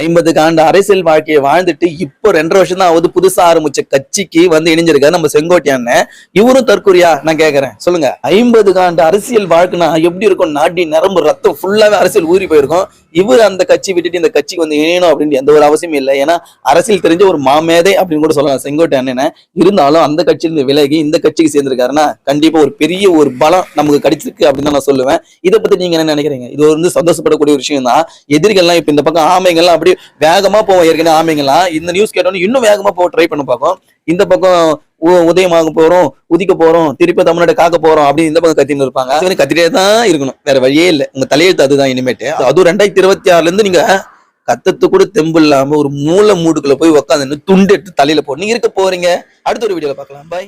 50 ஆண்டு அரசியல் வாழ்க்கையை வாழ்ந்துட்டு இப்போ 2.5 வருஷம் தான் ஆகுது புதுசா ஆரம்பிச்ச கட்சிக்கு வந்து இணைஞ்சிருக்காரு நம்ம செங்கோட்டையன். இவரும் தற்கொலையா? நான் கேக்குறேன், சொல்லுங்க. 50 ஆண்டு அரசியல் வாழ்க்கைனா எப்படி இருக்கும்? நாடி நரம்பு ரத்தம் ஃபுல்லாவே அரசியல் ஊறி போயிருக்கும். இவர் அந்த கட்சி விட்டுட்டு இந்த கட்சிக்கு வந்து இணையணும் அப்படின்னு எந்த ஒரு அவசியமும் இல்லை. ஏன்னா அரசியல் தெரிஞ்ச ஒரு மாமேதை அப்படின்னு கூட சொல்லலாம் செங்கோட்டையன். இருந்தாலும் அந்த கட்சியிலிருந்து விலகி இந்த கட்சிக்கு சேர்ந்திருக்காருன்னா கண்டிப்பா ஒரு பெரிய ஒரு பலம் நமக்கு கிடைச்சிருக்கு அப்படின்னு தான் நான் சொல்லுவேன். இதை பத்தி நீங்க என்ன நினைக்கிறீங்க? இது வந்து சந்தோஷப்படக்கூடிய ஒரு விஷயம் தான். எதிரிகள்லாம் இப்ப இந்த பக்கம் ஆமைகள்லாம் அப்படியே வேகமா போவோம். ஏற்கனவே ஆமைங்கள்லாம் இந்த நியூஸ் கேட்டோன்னு இன்னும் வேகமா போக ட்ரை பண்ண பார்க்கும். இந்த பக்கம் உதயமாக போறோம், உதிக்க போறோம், திருப்பி தமிழ்நாடு காக்க போறோம் அப்படின்னு இந்த பக்கம் கத்தின்னு இருப்பாங்க. கத்திட்டே தான் இருக்கணும், வேற வழியே இல்லை. உங்க தலையெழுத்து அதுதான் இனிமேட்டு. அதுவும் 2026 இருந்து நீங்க கத்தத்து கூட தெம்பு இல்லாம ஒரு மூல மூடுக்குள்ள போய் உட்காந்து துண்டு எடுத்து தலையில போட்டு நீங்க இருக்க போறீங்க. அடுத்த ஒரு வீடியோல பார்க்கலாம். பாய்.